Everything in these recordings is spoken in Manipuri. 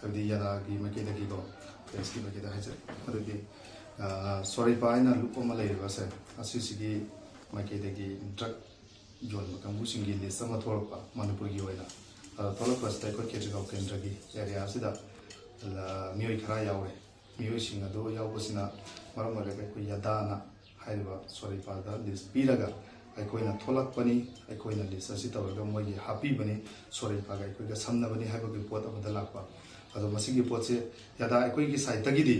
ꯍꯥꯏꯕꯗꯤ ꯌꯥꯗꯥꯒꯤ ꯃꯥꯏꯀꯩꯗꯒꯤꯀꯣ ꯄ꯭ꯔꯦꯁꯀꯤ ꯃꯥꯏꯀꯩꯗ ꯍꯥꯏꯖꯔꯤ ꯑꯗꯨꯗꯤ ꯁꯣꯔꯩꯄꯥ ꯍꯥꯏꯅ ꯂꯨꯞ ꯑꯃ ꯂꯩꯔꯤꯕꯁꯦ ꯑꯁꯤꯁꯤꯒꯤ ꯃꯥꯏꯀꯩꯗꯒꯤ ꯗ꯭ꯔꯒ ꯌꯣꯟꯕ ꯀꯥꯡꯕꯨꯁꯤꯡꯒꯤ ꯂꯤꯁ ꯑꯃ ꯊꯣꯛꯂꯛꯄ ꯃꯅꯤꯄꯨꯔꯒꯤ ꯑꯣꯏꯅ ꯊꯣꯛꯂꯛꯄꯁꯤꯗ ꯑꯩꯈꯣꯏ ꯈꯦꯇ꯭ꯔꯤꯒꯥꯎ ꯀꯦꯟꯗ꯭ꯔꯒꯤ ꯑꯦꯔꯤꯌꯥ ꯑꯁꯤꯗ ꯃꯤꯑꯣꯏ ꯈꯔ ꯌꯥꯎꯔꯦ ꯃꯤꯑꯣꯏꯁꯤꯡ ꯑꯗꯨ ꯌꯥꯎꯕꯁꯤꯅ ꯃꯔꯝ ꯑꯣꯏꯔꯒ ꯑꯩꯈꯣꯏ ꯌꯥꯗꯥꯅ ꯍꯥꯏꯔꯤꯕ ꯁꯣꯔꯩꯄꯥꯗ ꯂꯤꯁ ꯄꯤꯔꯒ ꯑꯩꯈꯣꯏꯅ ꯊꯣꯛꯂꯛꯄꯅꯤ ꯑꯩꯈꯣꯏꯅ ꯂꯤꯁ ꯑꯁꯤ ꯇꯧꯔꯒ ꯃꯣꯏꯒꯤ ꯍꯥꯞꯄꯤꯕꯅꯤ ꯁꯣꯔꯩꯄꯥꯒ ꯑꯩꯈꯣꯏꯒ ꯁꯝꯅꯕꯅꯤ ꯍꯥꯏꯕꯒꯤ ꯄꯣꯠ ꯑꯃꯗ ꯂꯥꯛꯄ ꯑꯗꯣ ꯃꯁꯤꯒꯤ ꯄꯣꯠꯁꯦ ꯌꯥꯗꯥ ꯑꯩꯈꯣꯏꯒꯤ ꯁꯥꯏꯠꯇꯒꯤꯗꯤ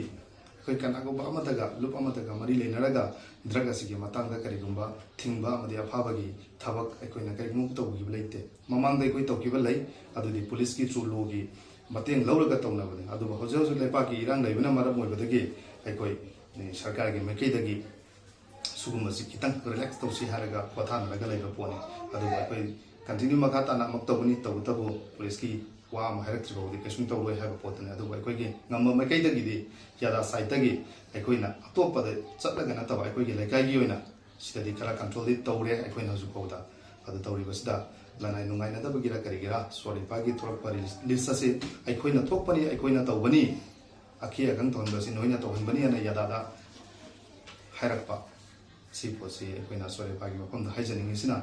ꯑꯩꯈꯣꯏ ꯀꯅꯥꯒꯨꯝꯕ ꯑꯃꯗꯒ ꯂꯨꯞ ꯑꯃꯗꯒ ꯃꯔꯤ ꯂꯩꯅꯔꯒ ꯗ꯭ꯔꯒ ꯑꯁꯤꯒꯤ ꯃꯇꯥꯡꯗ ꯀꯔꯤꯒꯨꯝꯕ ꯊꯤꯡꯕ ꯑꯃꯗꯤ ꯑꯐꯕꯒꯤ ꯊꯕꯛ ꯑꯩꯈꯣꯏꯅ ꯀꯔꯤꯒꯨꯝꯕ ꯇꯧꯈꯤꯕ ꯂꯩꯇꯦ ꯃꯃꯥꯡꯗ ꯑꯩꯈꯣꯏ ꯇꯧꯈꯤꯕ ꯂꯩ ꯑꯗꯨꯗꯤ ꯄꯨꯂꯤꯁꯀꯤ ꯇ꯭ꯔꯨ ꯂꯣꯒꯤ ꯃꯇꯦꯡ ꯂꯧꯔꯒ ꯇꯧꯅꯕꯅꯤ ꯑꯗꯨꯕꯨ ꯍꯧꯖꯤꯛ ꯍꯧꯖꯤꯛ ꯂꯩꯄꯥꯛꯀꯤ ꯏꯔꯥꯡ ꯂꯩꯕꯅ ꯃꯔꯝ ꯑꯣꯏꯕꯗꯒꯤ ꯑꯩꯈꯣꯏ ꯁꯔꯀꯥꯔꯒꯤ ꯃꯥꯏꯀꯩꯗꯒꯤ ꯁꯤꯒꯨꯝꯕꯁꯤ ꯈꯤꯇꯪ ꯔꯤꯂꯦꯛꯁ ꯇꯧꯁꯤ ꯍꯥꯏꯔꯒ ꯄꯣꯊꯥꯅꯔꯒ ꯂꯩꯕ ꯄꯣꯠꯅꯤ ꯑꯗꯨꯕꯨ ꯑꯩꯈꯣꯏ ꯀꯟꯇꯤꯅ꯭ꯌꯨ ꯃꯈꯥ ꯇꯥꯅ ꯑꯃꯨꯛ ꯇꯧꯒꯅꯤ ꯇꯧꯕꯇꯕꯨ ꯄꯨꯂꯤꯁꯀꯤ ꯋꯥ ꯑꯃ ꯍꯥꯏꯔꯛꯇ꯭ꯔꯤ ꯐꯥꯎꯕꯗꯤ ꯀꯩꯁꯨꯝ ꯇꯧꯔꯣꯏ ꯍꯥꯏꯕ ꯄꯣꯠꯇꯨꯅꯤ ꯑꯗꯨꯕꯨ ꯑꯩꯈꯣꯏꯒꯤ ꯉꯝꯕ ꯃꯥꯏꯀꯩꯗꯒꯤꯗꯤ ꯌꯥꯗꯥ ꯁꯥꯏꯠꯇꯒꯤ ꯑꯩꯈꯣꯏꯅ ꯑꯇꯣꯞꯄꯗ ꯆꯠꯂꯒ ꯅꯠꯇꯕ ꯑꯩꯈꯣꯏꯒꯤ ꯂꯩꯀꯥꯏꯒꯤ ꯑꯣꯏꯅ ꯁꯤꯗꯗꯤ ꯈꯔ ꯀꯟꯇ꯭ꯔꯣꯜꯗꯤ ꯇꯧꯔꯦ ꯑꯩꯈꯣꯏꯅ ꯍꯧꯖꯤꯛ ꯐꯥꯎꯗ ꯑꯗꯨ ꯇꯧꯔꯤꯕꯁꯤꯗ ꯂꯅꯥꯏ ꯅꯨꯡꯉꯥꯏꯅꯗꯕꯒꯤꯔ ꯀꯔꯤꯒꯤꯔꯥ ꯁꯣꯔꯩꯄꯥꯒꯤ ꯊꯣꯛꯂꯛꯄ ꯂꯤꯁ ꯑꯁꯤ ꯑꯩꯈꯣꯏꯅ ꯊꯣꯛꯄꯅꯤ ꯑꯩꯈꯣꯏꯅ ꯇꯧꯕꯅꯤ ꯑꯈꯦ ꯑꯈꯪ ꯇꯧꯍꯟꯕꯁꯤ ꯅꯣꯏꯅ ꯇꯧꯍꯟꯕꯅꯤ ꯍꯥꯏꯅ ꯌꯥꯗꯥꯗ ꯍꯥꯏꯔꯛꯄ ꯁꯤ ꯄꯣꯠꯁꯤ ꯑꯩꯈꯣꯏꯅ ꯁꯣꯔꯩꯄꯥꯒꯤ ꯃꯐꯝꯗ ꯍꯥꯏꯖꯅꯤꯡꯉꯤꯁꯤꯅ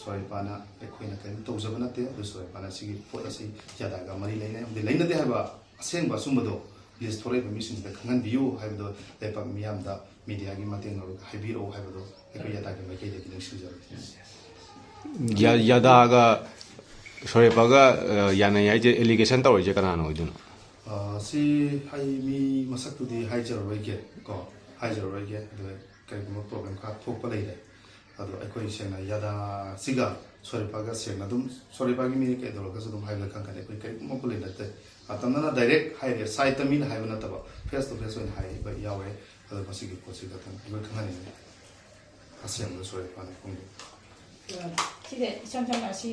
ꯁꯣꯔꯩꯄꯥꯅ ꯑꯩꯈꯣꯏꯅ ꯀꯔꯤꯝ ꯇꯧꯖꯕ ꯅꯠꯇꯦ ꯑꯗꯨ ꯁꯣꯔꯩꯄꯥꯅ ꯁꯤꯒꯤ ꯄꯣꯠ ꯑꯁꯤ ꯌꯥꯗꯥꯒ ꯃꯔꯤ ꯂꯩꯅꯩ ꯑꯃꯗꯤ ꯂꯩꯅꯗꯦ ꯍꯥꯏꯕ ꯑꯁꯦꯡꯕ ꯑꯆꯨꯝꯕꯗꯣ ꯂꯤꯁ ꯊꯣꯛꯂꯛꯏꯕ ꯃꯤꯁꯤꯡꯁꯤꯗ ꯈꯪꯍꯟꯕꯤꯌꯨ ꯍꯥꯏꯕꯗꯣ ꯂꯩꯄꯥꯛ ꯃꯤꯌꯥꯝꯗ ꯃꯤꯗꯤꯌꯥꯒꯤ ꯃꯇꯦꯡ ꯂꯧꯔꯒ ꯍꯥꯏꯕꯤꯔꯛꯎ ꯍꯥꯏꯕꯗꯣ ꯑꯩꯈꯣꯏ ꯌꯥꯗꯥꯒꯤ ꯃꯥꯏꯀꯩꯗꯒꯤ ꯅꯤꯡꯁꯤꯡꯖꯕꯅꯤ ꯌꯥꯗꯥꯒ ꯁꯣꯔꯩꯄꯥꯒ ꯌꯥꯅꯩ ꯍꯥꯏꯁꯦ ꯑꯦꯂꯤꯒꯦꯁꯟ ꯇꯧꯔꯤꯁꯦ ꯀꯅꯥꯅ ꯑꯣꯏꯗꯣꯏꯅꯣ ꯁꯤ ꯑꯩ ꯃꯤ ꯃꯁꯛꯇꯨꯗꯤ ꯍꯥꯏꯖꯔꯔꯣꯏꯒꯦ ꯀꯣ ꯍꯥꯏꯖꯔꯔꯣꯏꯒꯦ ꯑꯗꯨꯒ ꯀꯔꯤꯒꯨꯝꯕ ꯄ꯭ꯔꯣꯕ꯭ꯂꯦꯝ ꯈꯔ ꯊꯣꯛꯄ ꯂꯩꯔꯦ ꯑꯗꯣ ꯑꯩꯈꯣই ꯁꯦꯡꯅ ꯌꯥꯗꯥꯁꯤꯒ ꯁꯣꯔꯩꯄꯥꯒ ꯁꯦꯡꯅ ꯑꯗꯨꯝ ꯁꯣꯔꯩꯄꯥꯒꯤ ꯃꯤ ꯀꯩꯗꯧꯔꯒꯁꯨ ꯑꯗꯨꯝ ꯍꯥꯏꯕꯗ ꯈꯪꯒꯅꯤ ꯑꯩꯈꯣꯏ ꯀꯔꯤꯒꯨꯝꯕ ꯄꯨꯜꯂꯤ ꯅꯠꯇꯦ ꯃꯇꯝꯗꯅ ꯗꯥꯏꯔꯦꯛ ꯍꯥꯏꯔꯦ ꯁꯥꯏꯠꯇ ꯃꯤꯅ ꯍꯥꯏꯕ ꯅꯠꯇꯕ ꯐꯦꯁ ꯇꯨ ꯐꯦꯁ ꯑꯣꯏꯅ ꯍꯥꯏꯕ ꯌꯥꯎꯔꯦ ꯑꯗꯣ ꯃꯁꯤꯒꯤ ꯄꯣꯠꯁꯤ ꯈꯛꯇꯪ ꯑꯩꯈꯣꯏ ꯈꯪꯍꯟꯅꯤꯡꯉꯤ ꯑꯁꯦꯡꯕ ꯁꯣꯔꯩꯄꯥꯅ ꯐꯣꯡꯗꯣꯛ ꯁꯤꯗ ꯏꯁꯝ ꯁꯝꯅ ꯑꯁꯤ